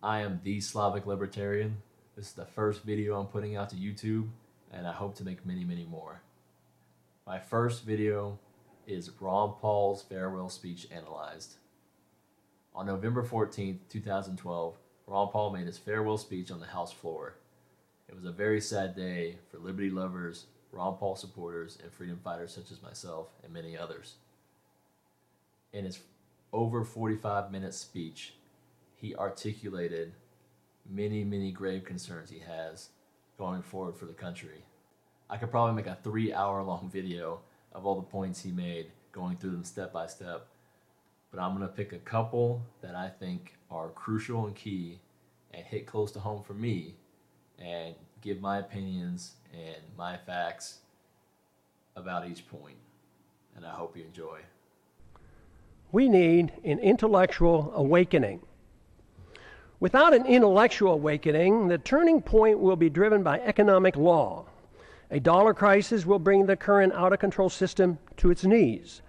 I am the Slavic Libertarian. This is the first video I'm putting out to YouTube, and I hope to make many, many more. My first video is Ron Paul's farewell speech analyzed. On November 14th, 2012, Ron Paul made his farewell speech on the House floor. It was a very sad day for liberty lovers, Ron Paul supporters, and freedom fighters such as myself and many others. In his over 45-minute speech, he articulated many, many grave concerns he has going forward for the country. I could probably make a 3-hour-long video of all the points he made, going through them step by step, but I'm going to pick a couple that I think are crucial and key and hit close to home for me and give my opinions and my facts about each point, and I hope you enjoy. We need an intellectual awakening. Without an intellectual awakening, the turning point will be driven by economic law. A dollar crisis will bring the current out-of-control system to its knees.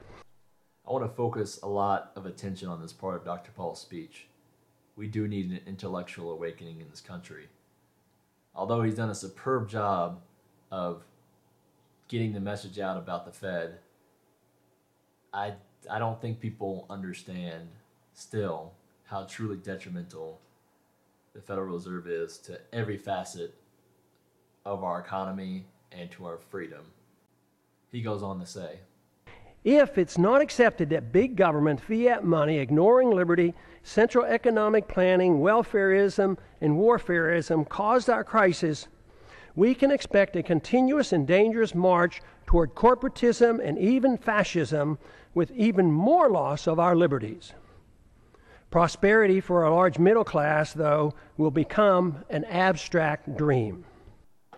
I want to focus a lot of attention on this part of Dr. Paul's speech. We do need an intellectual awakening in this country. Although he's done a superb job of getting the message out about the Fed, I don't think people understand still how truly detrimental the Federal Reserve is to every facet of our economy and to our freedom. He goes on to say, if it's not accepted that big government, fiat money, ignoring liberty, central economic planning, welfareism, and warfareism caused our crisis, we can expect a continuous and dangerous march toward corporatism and even fascism with even more loss of our liberties. Prosperity for a large middle class, though, will become an abstract dream.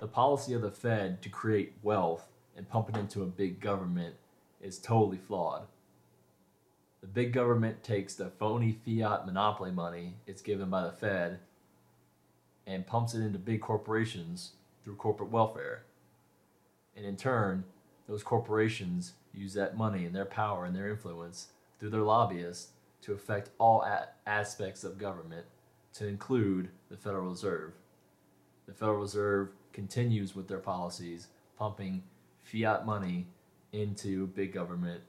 The policy of the Fed to create wealth and pump it into a big government is totally flawed. The big government takes the phony fiat monopoly money it's given by the Fed and pumps it into big corporations through corporate welfare. And in turn, those corporations use that money and their power and their influence through their lobbyists to affect all aspects of government, to include the Federal Reserve. The Federal Reserve continues with their policies, pumping fiat money into big government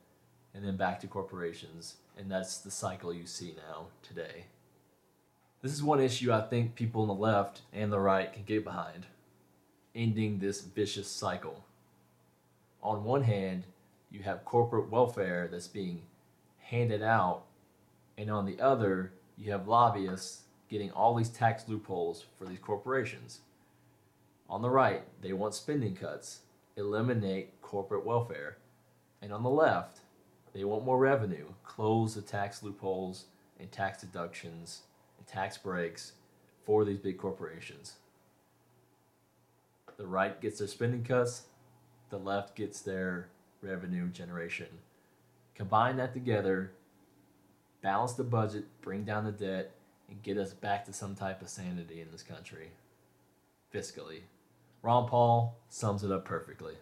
and then back to corporations, and that's the cycle you see now today. This is one issue I think people on the left and the right can get behind, ending this vicious cycle. On one hand, you have corporate welfare that's being handed out, and on the other, you have lobbyists getting all these tax loopholes for these corporations. On the right, they want spending cuts, eliminate corporate welfare. And on the left, they want more revenue, close the tax loopholes and tax deductions and tax breaks for these big corporations. The right gets their spending cuts, the left gets their revenue generation. Combine that together, balance the budget, bring down the debt, and get us back to some type of sanity in this country, fiscally. Ron Paul sums it up perfectly.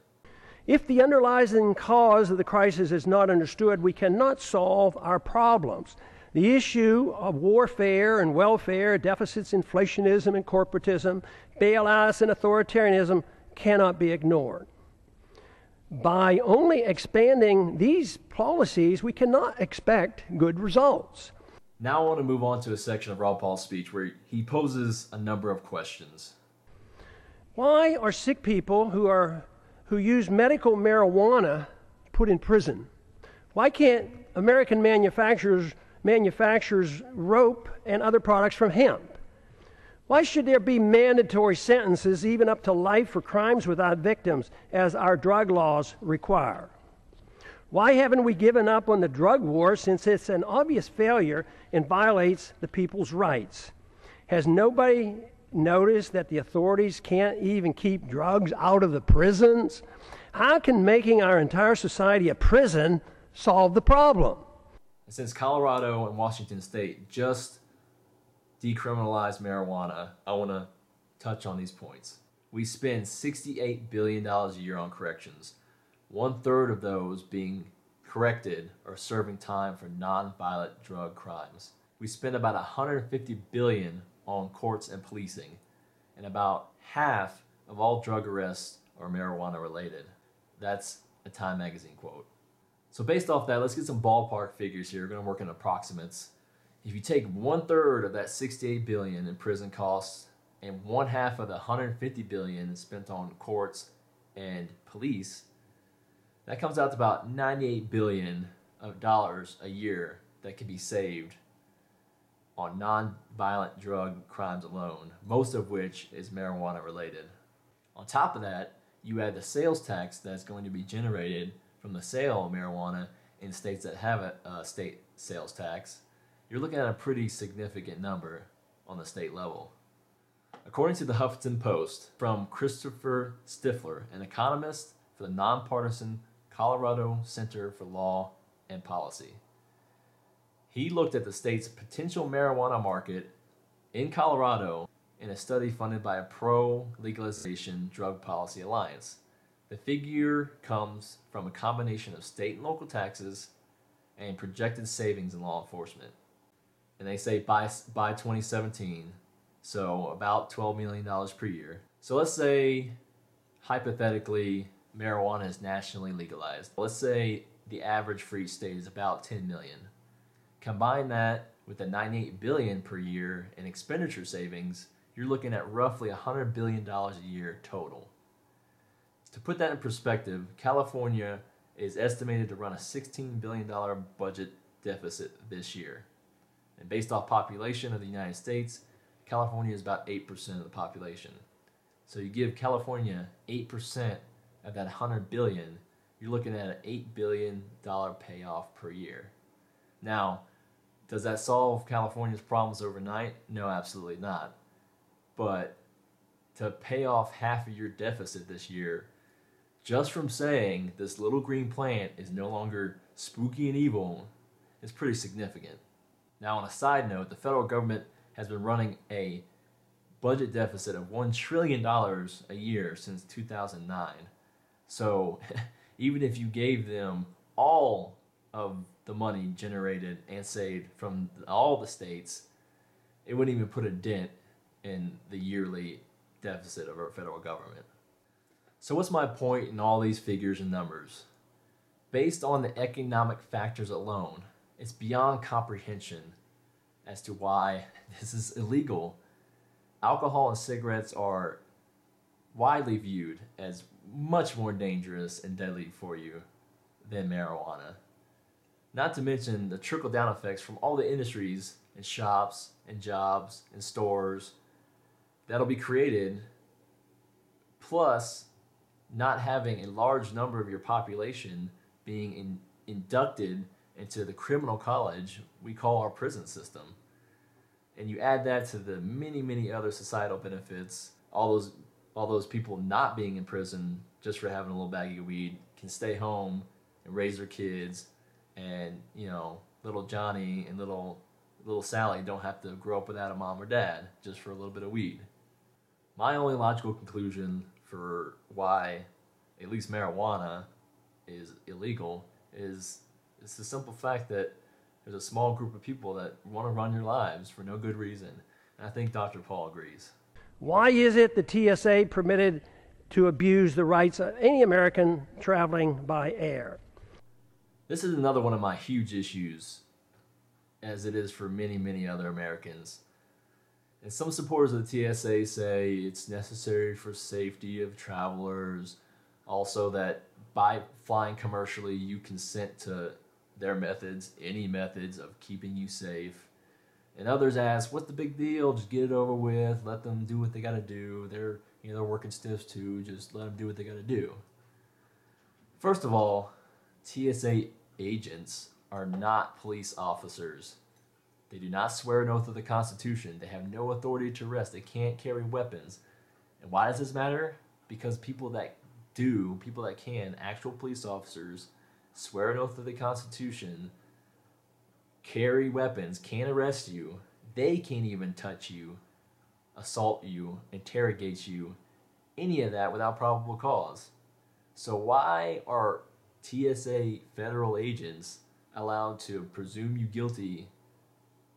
If the underlying cause of the crisis is not understood, we cannot solve our problems. The issue of warfare and welfare, deficits, inflationism, and corporatism, bailouts, and authoritarianism cannot be ignored. By only expanding these policies, we cannot expect good results. Now I want to move on to a section of Ron Paul's speech where he poses a number of questions. Why are sick people who use medical marijuana put in prison? Why can't American manufacturers rope and other products from hemp? Why should there be mandatory sentences, even up to life, for crimes without victims, as our drug laws require? Why haven't we given up on the drug war, since it's an obvious failure and violates the people's rights? Has nobody noticed that the authorities can't even keep drugs out of the prisons? How can making our entire society a prison solve the problem? Since Colorado and Washington State just decriminalized marijuana, I want to touch on these points. We spend $68 billion a year on corrections, 1/3 of those being corrected or serving time for non-violent drug crimes. We spend about $150 billion on courts and policing, and about half of all drug arrests are marijuana related. That's a Time magazine quote. So based off that, let's get some ballpark figures here. We're going to work in approximates. If you take 1/3 of that 68 billion in prison costs and 1/2 of the 150 billion spent on courts and police, that comes out to about $98 billion of dollars a year that can be saved on non-violent drug crimes alone, most of which is marijuana related. On top of that, you add the sales tax that's going to be generated from the sale of marijuana in states that have a state sales tax. You're looking at a pretty significant number on the state level. According to the Huffington Post, from Christopher Stifler, an economist for the nonpartisan Colorado Center for Law and Policy. He looked at the state's potential marijuana market in Colorado in a study funded by a pro-legalization drug policy alliance. The figure comes from a combination of state and local taxes and projected savings in law enforcement. And they say by 2017, so about $12 million per year. So let's say, hypothetically, marijuana is nationally legalized. Let's say the average for each state is about 10 million. Combine that with the $98 billion per year in expenditure savings, you're looking at roughly $100 billion a year total. To put that in perspective, California is estimated to run a $16 billion budget deficit this year. And based off population of the United States, California is about 8% of the population. So you give California 8% of that $100 billion, you're looking at an $8 billion payoff per year. Now, does that solve California's problems overnight? No, absolutely not. But to pay off half of your deficit this year, just from saying this little green plant is no longer spooky and evil, is pretty significant. Now, on a side note, the federal government has been running a budget deficit of $1 trillion a year since 2009. So even if you gave them all of the money generated and saved from all the states, it wouldn't even put a dent in the yearly deficit of our federal government. So what's my point in all these figures and numbers? Based on the economic factors alone, it's beyond comprehension as to why this is illegal. Alcohol and cigarettes are widely viewed as much more dangerous and deadly for you than marijuana. Not to mention the trickle-down effects from all the industries and shops and jobs and stores that'll be created, plus not having a large number of your population being inducted into the criminal college we call our prison system. And you add that to the many, many other societal benefits, all those people not being in prison just for having a little baggie of weed can stay home and raise their kids, and little Johnny and little Sally don't have to grow up without a mom or dad just for a little bit of weed. My only logical conclusion for why at least marijuana is illegal is it's the simple fact that there's a small group of people that want to run your lives for no good reason. And I think Dr. Paul agrees. Why is it the TSA permitted to abuse the rights of any American traveling by air? This is another one of my huge issues, as it is for many, many other Americans. And some supporters of the TSA say it's necessary for safety of travelers, also that by flying commercially, you consent to their methods, any methods of keeping you safe. And others ask, what's the big deal? Just get it over with. Let them do what they got to do. They're working stiffs too. Just let them do what they got to do. First of all, TSA agents are not police officers. They do not swear an oath of the Constitution. They have no authority to arrest. They can't carry weapons. And why does this matter? Because people that can, actual police officers, swear an oath of the Constitution, carry weapons, can't arrest you. They can't even touch you, assault you, interrogate you, any of that without probable cause. So why are TSA federal agents allowed to presume you guilty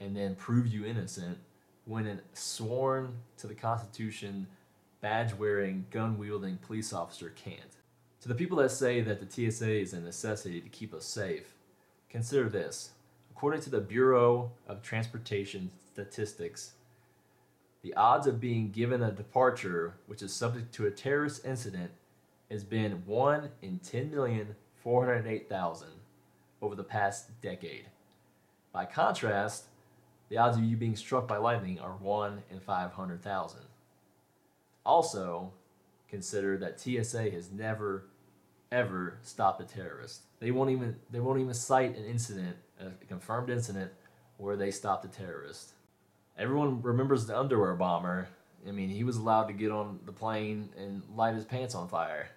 and then prove you innocent when a sworn to the Constitution, badge-wearing, gun-wielding police officer can't. To the people that say that the TSA is a necessity to keep us safe, consider this. According to the Bureau of Transportation Statistics, the odds of being given a departure which is subject to a terrorist incident has been 1 in 10,408,000 over the past decade. By contrast, the odds of you being struck by lightning are 1 in 500,000. Also, consider that TSA has never, ever stopped a terrorist. They won't even cite an incident, a confirmed incident, where they stopped a terrorist. Everyone remembers the underwear bomber. I mean, he was allowed to get on the plane and light his pants on fire.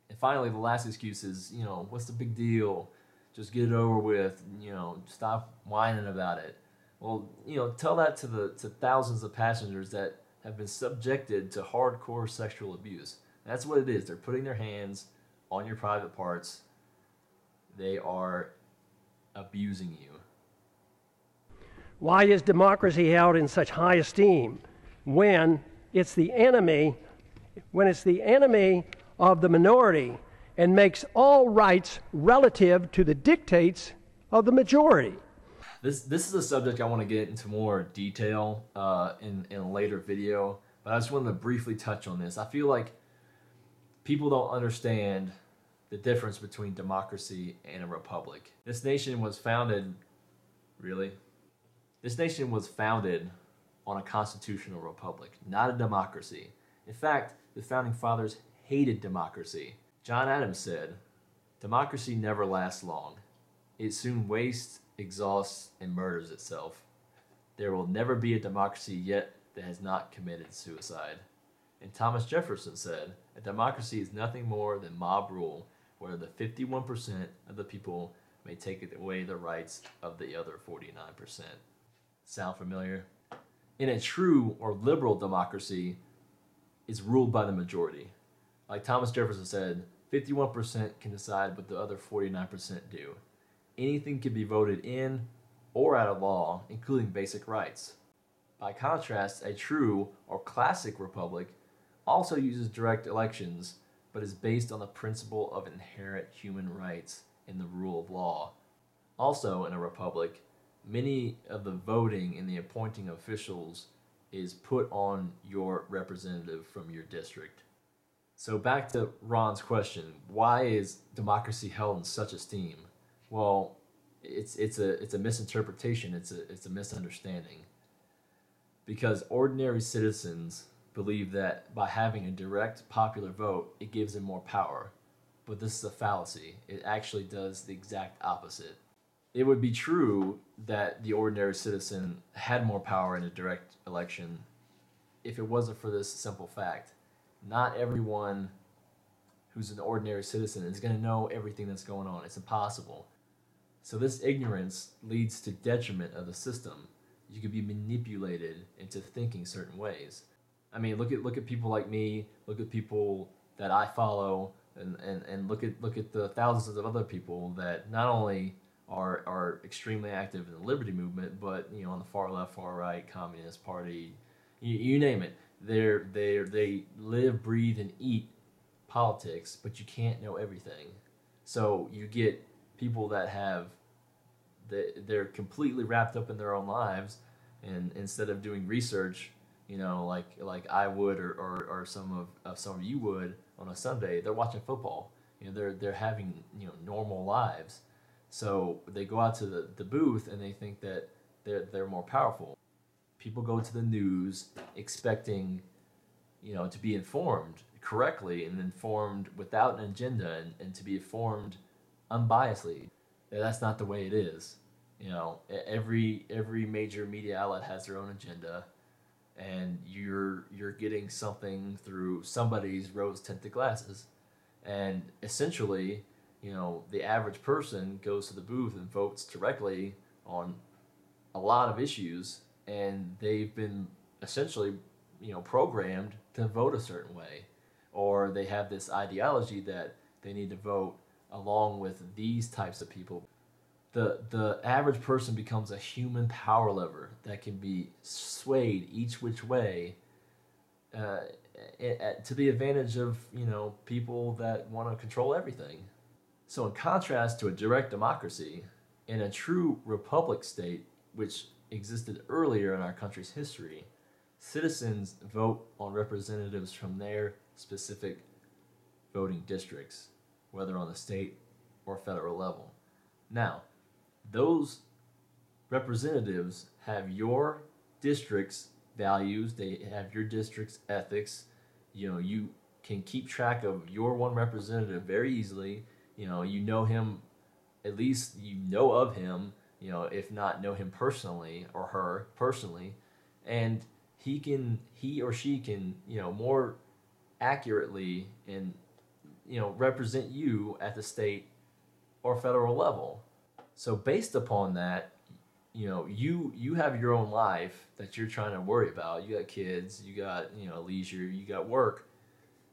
And finally, the last excuse is, what's the big deal? Just get it over with, stop whining about it. Well, tell that to thousands of passengers that have been subjected to hardcore sexual abuse. That's what it is. They're putting their hands on your private parts. They are abusing you. Why is democracy held in such high esteem when it's the enemy of the minority and makes all rights relative to the dictates of the majority? This is a subject I want to get into more detail in a later video, but I just wanted to briefly touch on this. I feel like people don't understand the difference between democracy and a republic. This nation was founded on a constitutional republic, not a democracy. In fact, the founding fathers hated democracy. John Adams said, "Democracy never lasts long. It soon wastes, exhausts, and murders itself. There will never be a democracy yet that has not committed suicide." And Thomas Jefferson said, "A democracy is nothing more than mob rule, where the 51% of the people may take away the rights of the other 49%. Sound familiar? In a true or liberal democracy, it's ruled by the majority. Like Thomas Jefferson said, 51% can decide what the other 49% do. Anything can be voted in or out of law, including basic rights. By contrast, a true or classic republic also uses direct elections, but is based on the principle of inherent human rights and the rule of law. Also, in a republic, many of the voting and the appointing of officials is put on your representative from your district." So back to Ron's question, why is democracy held in such esteem? Well, it's a misinterpretation, it's a misunderstanding. Because ordinary citizens believe that by having a direct popular vote, it gives them more power. But this is a fallacy. It actually does the exact opposite. It would be true that the ordinary citizen had more power in a direct election if it wasn't for this simple fact. Not everyone who's an ordinary citizen is going to know everything that's going on. It's impossible. So this ignorance leads to detriment of the system. You could be manipulated into thinking certain ways. I mean, look at people like me, look at people that I follow, and look at the thousands of other people that not only are extremely active in the liberty movement, but on the far left, far right, Communist Party, you name it. They live, breathe, and eat politics, but you can't know everything. So you get people that they're completely wrapped up in their own lives, and instead of doing research, like I would or some of you would on a Sunday, they're watching football. They're having normal lives. So they go out to the booth and they think that they're more powerful. People go to the news expecting to be informed correctly and informed without an agenda and to be informed unbiasedly. That's not the way it is. Every major media outlet has their own agenda, and you're getting something through somebody's rose-tinted glasses. And essentially, the average person goes to the booth and votes directly on a lot of issues, and they've been essentially, programmed to vote a certain way, or they have this ideology that they need to vote along with these types of people. The average person becomes a human power lever that can be swayed each which way to the advantage of, people that want to control everything. So in contrast to a direct democracy, in a true republic state, which existed earlier in our country's history, citizens vote on representatives from their specific voting districts, whether on the state or federal level. Now, those representatives have your district's values, they have your district's ethics. You can keep track of your one representative very easily. You know him, at least you know of him, if not know him personally or her personally, and he or she can, more accurately and, represent you at the state or federal level. So based upon that, you have your own life that you're trying to worry about. You got kids, you got, leisure, you got work.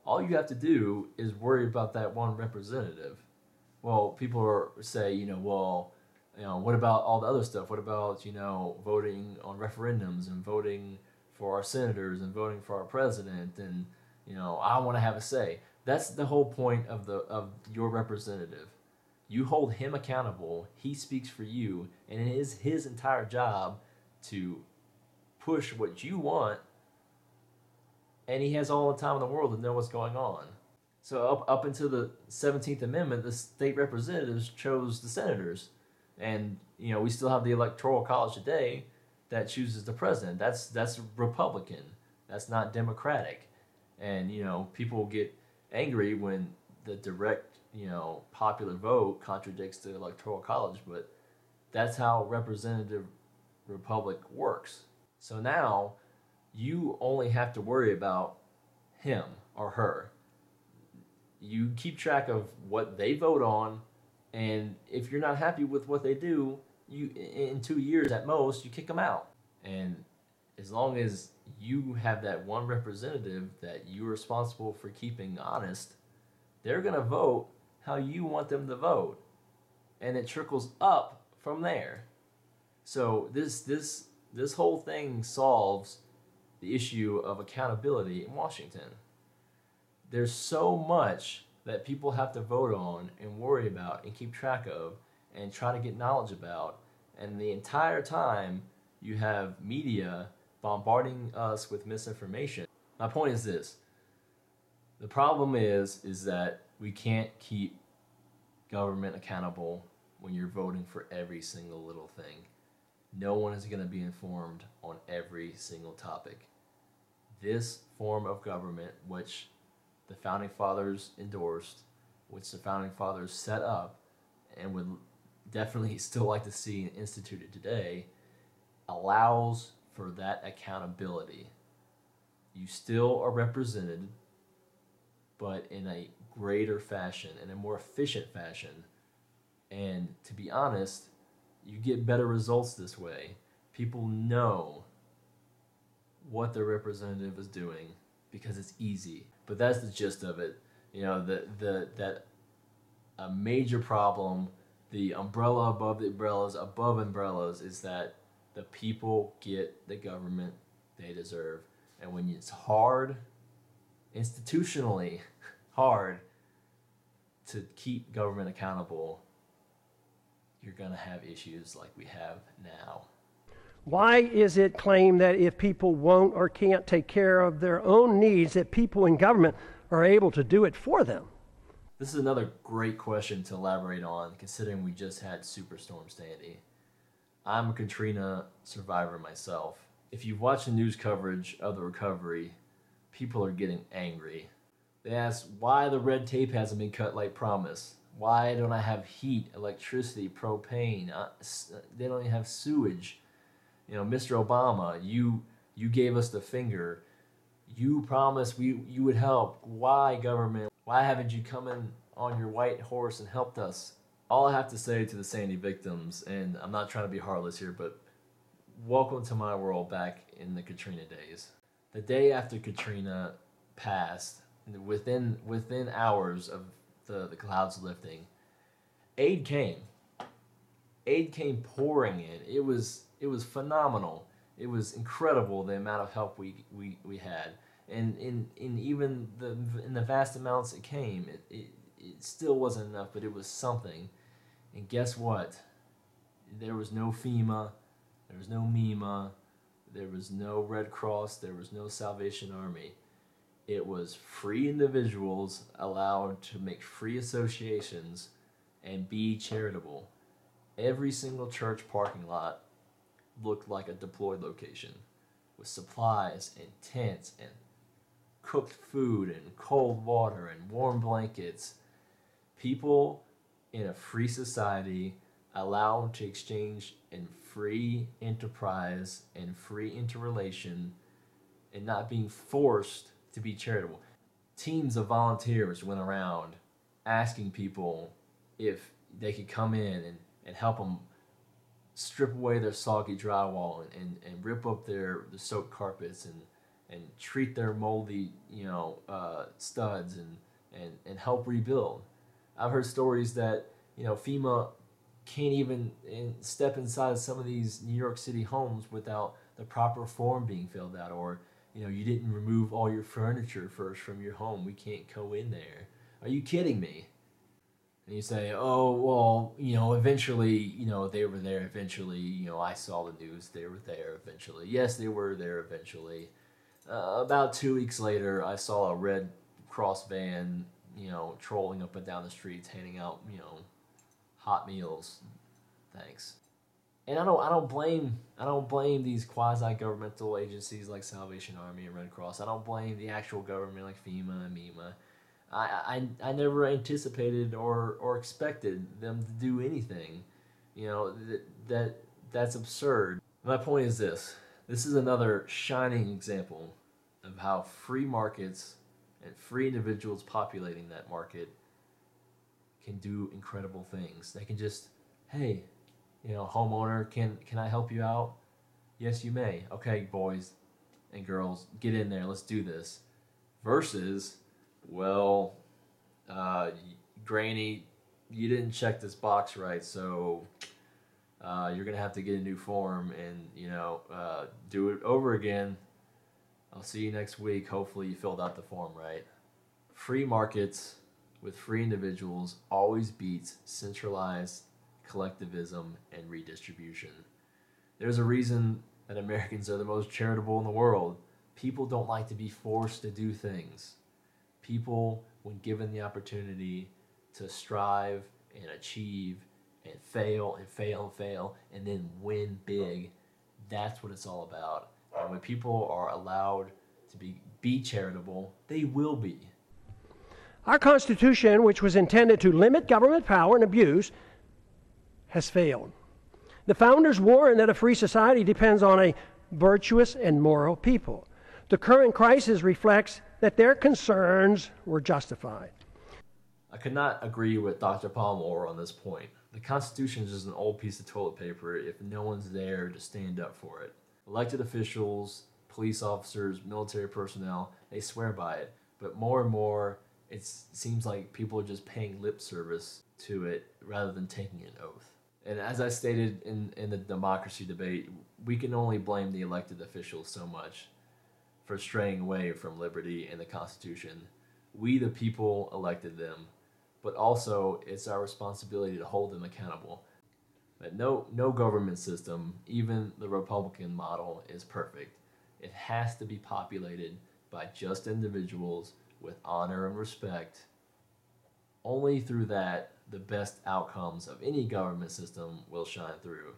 All you have to do is worry about that one representative. Well, people say, what about all the other stuff? What about, voting on referendums and voting for our senators and voting for our president? And, I want to have a say. That's the whole point of your representative. You hold him accountable. He speaks for you, and it is his entire job to push what you want, and he has all the time in the world to know what's going on. So up until the 17th Amendment, the state representatives chose the senators, and we still have the Electoral College today that chooses the president. That's Republican. That's not Democratic, and people get angry when the direct popular vote contradicts the Electoral College, but that's how representative republic works. So now you only have to worry about him or her. You keep track of what they vote on, and if you're not happy with what they do, you in 2 years at most, you kick them out. And as long as you have that one representative that you're responsible for keeping honest, they're going to vote how you want them to vote, and it trickles up from there. So this whole thing solves the issue of accountability in Washington. There's so much that people have to vote on and worry about and keep track of and try to get knowledge about, and the entire time you have media bombarding us with misinformation. My point is this: the problem is that we can't keep government accountable when you're voting for every single little thing. No one is going to be informed on every single topic. This form of government, which the Founding Fathers endorsed, which the Founding Fathers set up, and would definitely still like to see instituted today, allows for that accountability. You still are represented, but in a greater fashion, in a more efficient fashion. And to be honest, you get better results this way. People know what their representative is doing because it's easy. But that's the gist of it. That a major problem, the umbrella above the umbrellas, above umbrellas, is that the people get the government they deserve. And when it's hard, institutionally hard, to keep government accountable, you're going to have issues like we have now. Why is it claimed that if people won't or can't take care of their own needs, that people in government are able to do it for them? This is another great question to elaborate on, considering we just had Superstorm Sandy. I'm a Katrina survivor myself. If you've watched the news coverage of the recovery, people are getting angry. They ask why the red tape hasn't been cut like promised. Why don't I have heat, electricity, propane? They don't even have sewage. Mr. Obama, you gave us the finger. You promised you would help. Why, government? Why haven't you come in on your white horse and helped us? All I have to say to the Sandy victims, and I'm not trying to be heartless here, but welcome to my world back in the Katrina days. The day after Katrina passed, within hours of the clouds lifting, aid came. Aid came pouring in. It was phenomenal. It was incredible the amount of help we had, and in even in the vast amounts it came, it still wasn't enough, but it was something. And guess what? There was no FEMA, there was no MEMA, there was no Red Cross, there was no Salvation Army. It was free individuals allowed to make free associations and be charitable. Every single church parking lot looked like a deployed location with supplies and tents and cooked food and cold water and warm blankets. People in a free society allowed to exchange in free enterprise and free interrelation and not being forced to be charitable. Teams of volunteers went around asking people if they could come in and help them strip away their soggy drywall and rip up the soaked carpets and treat their moldy studs and help rebuild. I've heard stories that FEMA can't even step inside some of these New York City homes without the proper form being filled out, or you didn't remove all your furniture first from your home. We can't go in there. Are you kidding me? And you say, oh, well, eventually, they were there eventually. I saw the news. They were there eventually. Yes, they were there eventually. About 2 weeks later, I saw a Red Cross van, trolling up and down the streets, handing out, hot meals. Thanks. And I don't blame these quasi-governmental agencies like Salvation Army and Red Cross. I don't blame the actual government like FEMA and MEMA. I never anticipated or expected them to do anything. That's absurd. My point is this. This is another shining example of how free markets and free individuals populating that market can do incredible things. They can just, hey, homeowner, can I help you out? Yes, you may. Okay, boys and girls, get in there. Let's do this. Versus, well, Granny, you didn't check this box right, so you're going to have to get a new form and, do it over again. I'll see you next week. Hopefully you filled out the form right. Free markets with free individuals always beats centralized collectivism and redistribution. There's a reason that Americans are the most charitable in the world. People don't like to be forced to do things. People, when given the opportunity to strive and achieve and fail and fail and fail and then win big, that's what it's all about. And when people are allowed to be charitable, they will be. Our Constitution, which was intended to limit government power and abuse, has failed. The founders warned that a free society depends on a virtuous and moral people. The current crisis reflects that their concerns were justified. I could not agree with Dr. Palmore on this point. The Constitution is just an old piece of toilet paper if no one's there to stand up for it. Elected officials, police officers, military personnel, they swear by it. But more and more, it seems like people are just paying lip service to it rather than taking an oath. And as I stated in the democracy debate, we can only blame the elected officials so much for straying away from liberty and the Constitution. We, the people, elected them, but also it's our responsibility to hold them accountable. But no government system, even the Republican model, is perfect. It has to be populated by just individuals with honor and respect. Only through that, the best outcomes of any government system will shine through.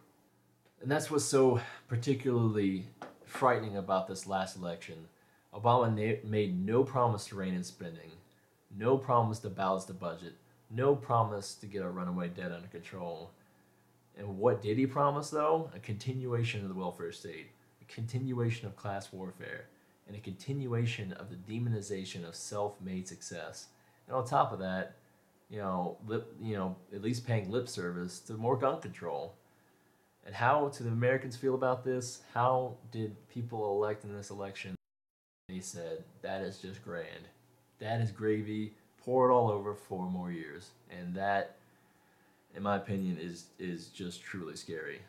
And that's what's so particularly frightening about this last election. Obama made no promise to rein in spending, no promise to balance the budget, no promise to get our runaway debt under control. And what did he promise, though? A continuation of the welfare state, a continuation of class warfare, and a continuation of the demonization of self-made success. And on top of that, at least paying lip service to more gun control. And how do the Americans feel about this? How did people elect in this election? They said, that is just grand. That is gravy. Pour it all over 4 more years. And in my opinion, is just truly scary.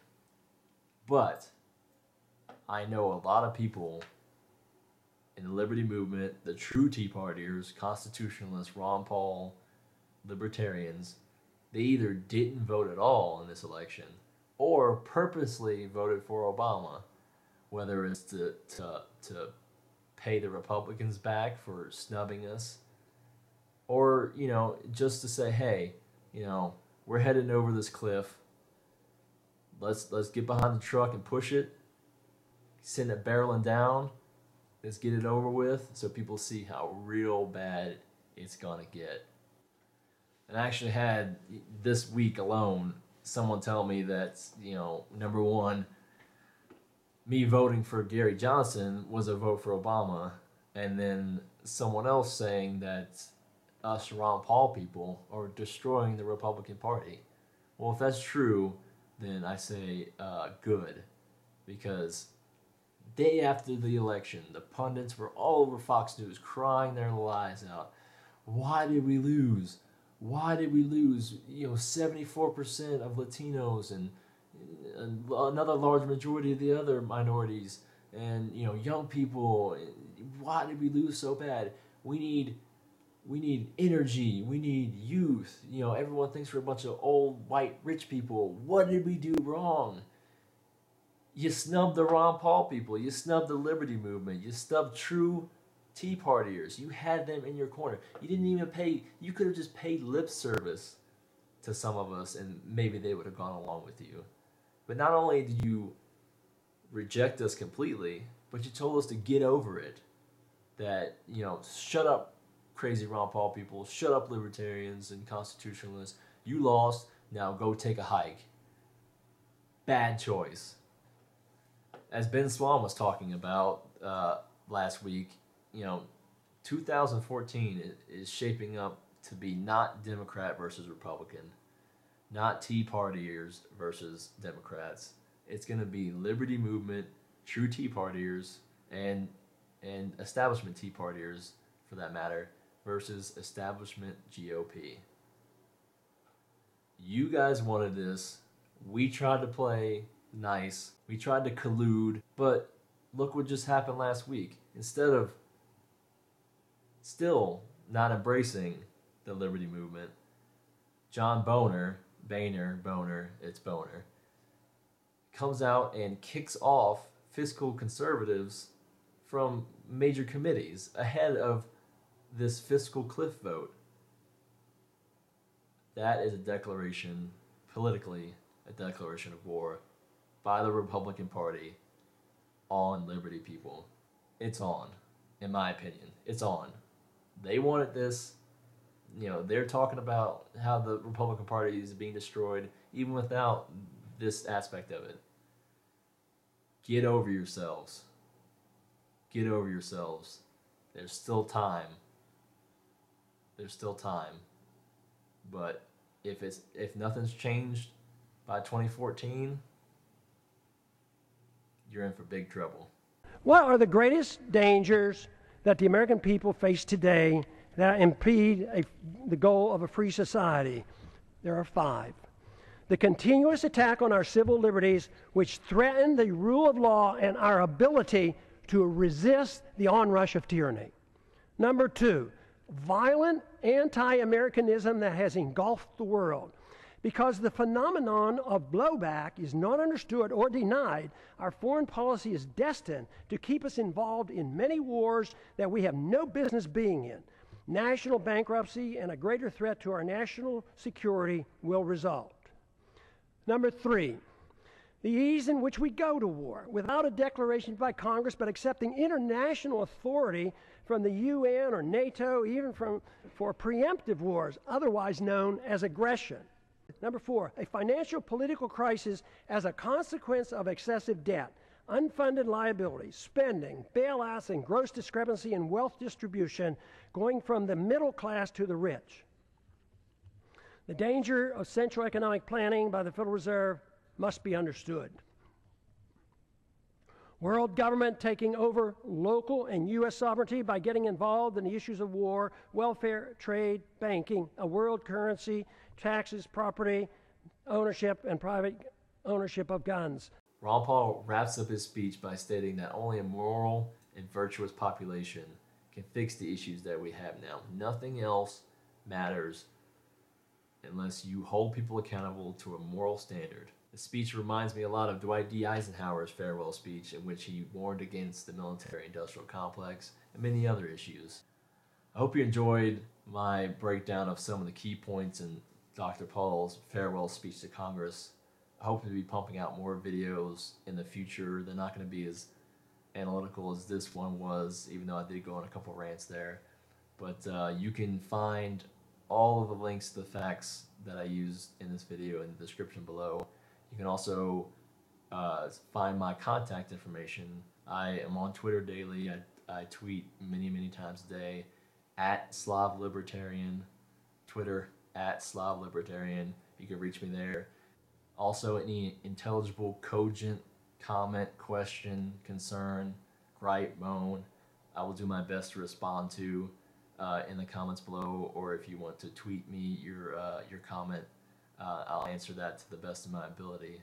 But I know a lot of people in the liberty movement, the true Tea Partiers, constitutionalists, Ron Paul, libertarians, they either didn't vote at all in this election or purposely voted for Obama, whether it's to pay the Republicans back for snubbing us, or, you know, just to say, hey, you know, we're heading over this cliff. Let's get behind the truck and push it, send it barreling down. Let's get it over with so people see how real bad it's going to get. And I actually had, this week alone, someone tell me that, you know, number one, me voting for Gary Johnson was a vote for Obama. And then someone else saying that us Ron Paul people are destroying the Republican Party. Well, if that's true, then I say good. Because day after the election, the pundits were all over Fox News crying their lives out. Why did we lose? Why did we lose? You know, 74% of Latinos and another large majority of the other minorities, and, you know, young people. Why did we lose so bad? We need energy. We need youth. You know, everyone thinks we're a bunch of old white rich people. What did we do wrong? You snubbed the Ron Paul people. You snubbed the Liberty Movement. You snubbed true Tea Partiers. You had them in your corner. You didn't even pay. You could have just paid lip service to some of us, and maybe they would have gone along with you. But not only did you reject us completely, but you told us to get over it. That, you know, shut up, crazy Ron Paul people. Shut up, libertarians and constitutionalists. You lost. Now go take a hike. Bad choice. As Ben Swan was talking about last week, you know, 2014 is shaping up to be not Democrat versus Republican, not Tea Partiers versus Democrats. It's going to be Liberty Movement, true Tea Partiers, and establishment Tea Partiers, for that matter, versus establishment GOP. You guys wanted this. We tried to play nice. We tried to collude, but look what just happened last week. Instead of still not embracing the Liberty Movement, John Boner, it's Boner, comes out and kicks off fiscal conservatives from major committees ahead of this fiscal cliff vote. That is a declaration, politically, a declaration of war by the Republican Party on liberty people. It's on, in my opinion. It's on. They wanted this. You know, they're talking about how the Republican Party is being destroyed, even without this aspect of it. Get over yourselves. Get over yourselves. There's still time. There's still time. But if nothing's changed by 2014, you're in for big trouble. What are the greatest dangers that the American people face today that impede the goal of a free society? There are 5. The continuous attack on our civil liberties, which threaten the rule of law and our ability to resist the onrush of tyranny. Number 2, violent anti-Americanism that has engulfed the world. Because the phenomenon of blowback is not understood or denied, our foreign policy is destined to keep us involved in many wars that we have no business being in. National bankruptcy and a greater threat to our national security will result. Number 3, the ease in which we go to war, without a declaration by Congress, but accepting international authority from the UN or NATO, even for preemptive wars, otherwise known as aggression. Number 4, a financial political crisis as a consequence of excessive debt, unfunded liabilities, spending, bailouts, and gross discrepancy in wealth distribution going from the middle class to the rich. The danger of central economic planning by the Federal Reserve must be understood. World government taking over local and U.S. sovereignty by getting involved in the issues of war, welfare, trade, banking, a world currency, taxes, property, ownership and private ownership of guns. Ron Paul wraps up his speech by stating that only a moral and virtuous population can fix the issues that we have now. Nothing else matters unless you hold people accountable to a moral standard. The speech reminds me a lot of Dwight D. Eisenhower's farewell speech, in which he warned against the military-industrial complex and many other issues. I hope you enjoyed my breakdown of some of the key points in Dr. Paul's farewell speech to Congress. I hope to be pumping out more videos in the future. They're not going to be as analytical as this one was, even though I did go on a couple rants there. But you can find all of the links to the facts that I used in this video in the description below. You can also find my contact information. I am on Twitter daily. I tweet many times a day at Slav Libertarian, Twitter at Slav Libertarian. You can reach me there. Also, any intelligible, cogent comment, question, concern, gripe, moan, I will do my best to respond to in the comments below, or if you want to tweet me your comment, I'll answer that to the best of my ability.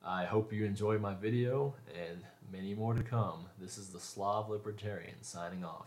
I hope you enjoyed my video, and many more to come. This is the Slav Libertarian signing off.